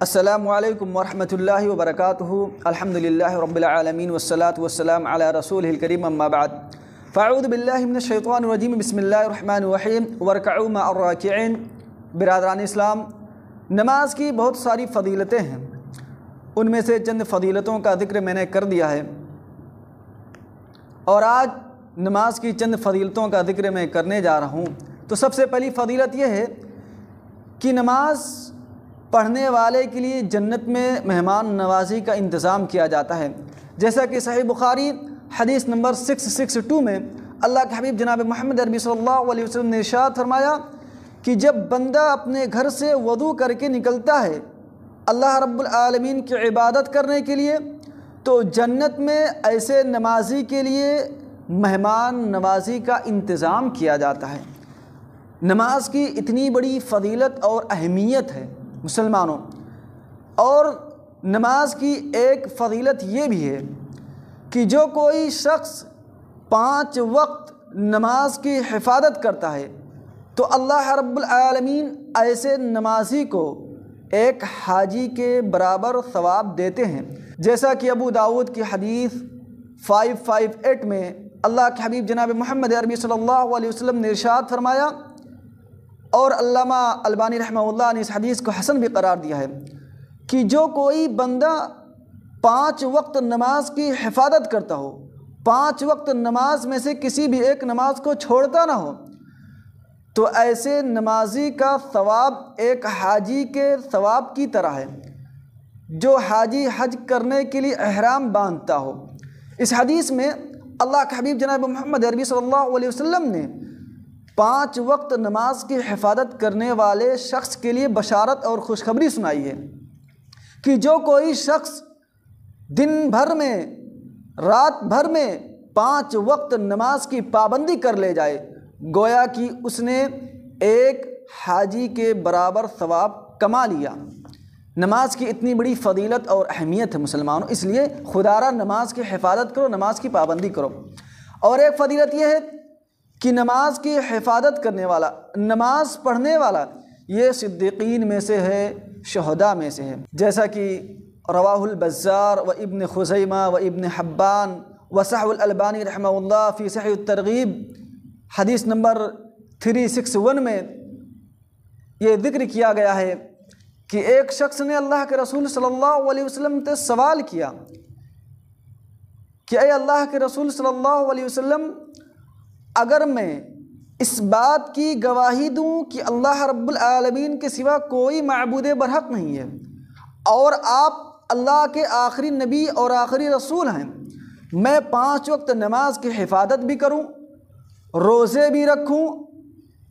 السلام علیکم ورحمۃ اللہ وبرکاتہ۔ الحمدللہ رب العالمین والصلاة والسلام علی رسولہ الکریم، اما بعد فاعوذ باللہ من الشیطان الرجیم، بسم اللہ الرحمن الرحیم، وارکعوا مع الراکعین۔ برادران اسلام، نماز کی بہت ساری فضیلتیں ہیں، ان میں سے چند فضیلتوں کا ذکر میں نے کر دیا ہے، اور آج نماز کی چند فضیلتوں کا ذکر میں کرنے جا رہا ہوں۔ تو سب سے پہلی فضیلت یہ ہے کہ نماز پڑھنے والے کے لیے جنت میں مہمان نوازی کا انتظام کیا جاتا ہے، جیسا کہ صحیح بخاری حدیث نمبر 662 میں اللہ کے حبیب جناب محمد عربی صلی اللہ علیہ وسلم نے ارشاد فرمایا کہ جب بندہ اپنے گھر سے وضو کر کے نکلتا ہے اللہ رب العالمین کی عبادت کرنے کے لیے، تو جنت میں ایسے نمازی کے لیے مہمان نوازی کا انتظام کیا جاتا ہے۔ نماز کی اتنی بڑی فضیلت اور اہمیت ہے مسلمانوں، اور نماز کی ایک فضیلت یہ بھی ہے کہ جو کوئی شخص 5 وقت نماز کی حفاظت کرتا ہے تو اللہ رب العالمین ایسے نمازی کو ایک حاجی کے برابر ثواب دیتے ہیں، جیسا کہ ابو داؤد کی حدیث 558 میں اللہ کے حبیب جناب محمد عربی صلی اللہ علیہ وسلم نے ارشاد فرمایا، اور علامہ البانی رحمہ اللہ نے اس حدیث کو حسن بھی قرار دیا ہے کہ جو کوئی بندہ 5 وقت نماز کی حفاظت کرتا ہو، 5 وقت نماز میں سے کسی بھی ایک نماز کو چھوڑتا نہ ہو، تو ایسے نمازی کا ثواب ایک حاجی کے ثواب کی طرح ہے جو حاجی حج کرنے کے لیے احرام باندھتا ہو۔ اس حدیث میں اللہ کے حبیب جناب محمد عربی صلی اللہ علیہ وسلم نے 5 وقت نماز کی حفاظت کرنے والے شخص کے لیے بشارت اور خوشخبری سنائی ہے کہ جو کوئی شخص دن بھر میں رات بھر میں 5 وقت نماز کی پابندی کر لے جائے، گویا کہ اس نے ایک حاجی کے برابر ثواب کما لیا۔ نماز کی اتنی بڑی فضیلت اور اہمیت ہے مسلمانوں، اس لیے خدارہ نماز کی حفاظت کرو، نماز کی پابندی کرو۔ اور ایک فضیلت یہ ہے کہ نماز کی حفاظت کرنے والا، نماز پڑھنے والا، یہ صدیقین میں سے ہے، شہداء میں سے ہے، جیسا کہ رواہ البزار و ابن خزیمہ و ابن حبان و صحح الالبانی رحمہ اللہ فی صحیح الترغیب حدیث نمبر 361 میں یہ ذکر کیا گیا ہے کہ ایک شخص نے اللہ کے رسول صلی اللہ علیہ وسلم سے سوال کیا کہ اے اللہ کے رسول صلی اللہ علیہ وسلم، اگر میں اس بات کی گواہی دوں کہ اللہ رب العالمین کے سوا کوئی معبود برحق نہیں ہے، اور آپ اللہ کے آخری نبی اور آخری رسول ہیں، میں 5 وقت نماز کی حفاظت بھی کروں، روزے بھی رکھوں،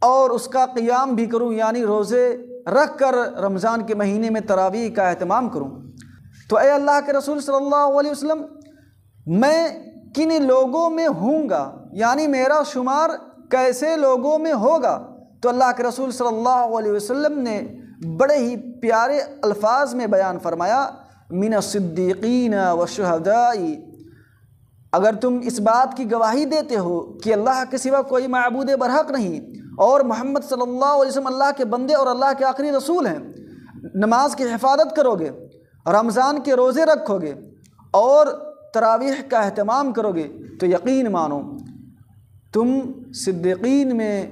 اور اس کا قیام بھی کروں، یعنی روزے رکھ کر رمضان کے مہینے میں تراویح کا اہتمام کروں، تو اے اللہ کے رسول صلی اللہ علیہ وسلم، میں کن لوگوں میں ہوں گا، یعنی میرا شمار کیسے لوگوں میں ہوگا؟ تو اللہ کے رسول صلی اللہ علیہ وسلم نے بڑے ہی پیارے الفاظ میں بیان فرمایا، من الصدیقین والشہداء۔ اگر تم اس بات کی گواہی دیتے ہو کہ اللہ کے سوا کوئی معبود برحق نہیں، اور محمد صلی اللہ علیہ وسلم اللہ کے بندے اور اللہ کے آخری رسول ہیں، نماز کی حفاظت کرو گے، رمضان کے روزے رکھو گے، اور تراویح کا اہتمام کرو گے، تو یقین مانو تم صدیقین میں،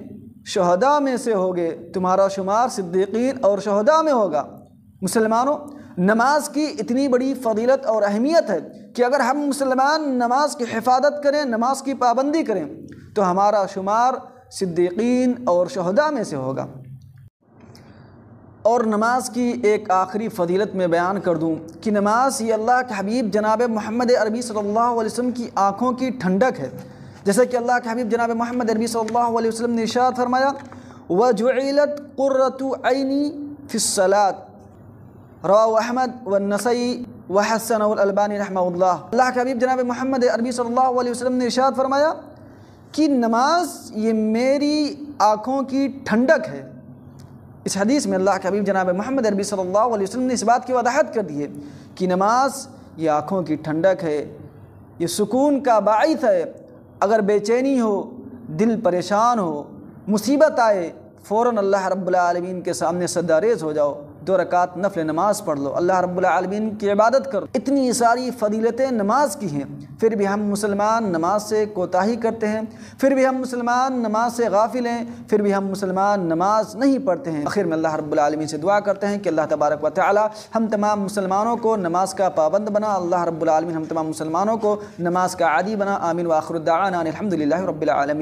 شہداء میں سے ہوگے، تمہارا شمار صدیقین اور شہداء میں ہوگا۔ مسلمانوں، نماز کی اتنی بڑی فضیلت اور اہمیت ہے کہ اگر ہم مسلمان نماز کی حفاظت کریں، نماز کی پابندی کریں، تو ہمارا شمار صدیقین اور شہداء میں سے ہوگا۔ اور نماز کی ایک آخری فضیلت میں بیان کر دوں کہ نماز یہ اللہ کے حبیب جناب محمد عربی صلی اللہ علیہ وسلم کی آنکھوں کی ٹھنڈک ہے، جیسا کہ اللہ کے حبیب جناب محمد عربی صلی اللہ علیہ وسلم نے ارشاد فرمایا، وَجُعِلَتْ قُرَّةُ عَيْنِي فِي الصَّلَاةِ، رواہ احمد والنسائی وحسنہ الالبانی رحمہ اللہ۔ اللہ کے حبیب جناب محمد عربی صلی اللہ علیہ وسلم نے ارشاد فرمایا کہ نماز یہ میری آنکھوں کی ٹھنڈک ہے۔ اس حدیث میں اللہ کے حبیب جناب محمد عربی صلی اللہ علیہ وسلم نے اس بات کی وضاحت کر دی ہے کہ نماز یہ آنکھوں کی ٹھنڈک ہے، یہ سکون کا باعث ہے۔ اگر بے چینی ہو، دل پریشان ہو، مصیبت آئے، فوراً اللہ رب العالمین کے سامنے سجدہ ریز ہو جاؤ، 2 رکعت نفل نماز پڑھ لو، اللہ رب العالمین کی عبادت کرو۔ اتنی ساری فضیلتیں نماز کی ہیں، پھر بھی ہم مسلمان نماز سے کوتاہی کرتے ہیں، پھر بھی ہم مسلمان نماز سے غافل ہیں، پھر بھی ہم مسلمان نماز نہیں پڑھتے ہیں۔ آخر میں اللہ رب العالمین سے دعا کرتے ہیں کہ اللہ تبارک و تعالی ہم تمام مسلمانوں کو نماز کا پابند بنا، اللہ رب العالمین ہم تمام مسلمانوں کو نماز کا عادی بنا۔ آمین وآخر دعوانا الحمدللہ رب العالمین۔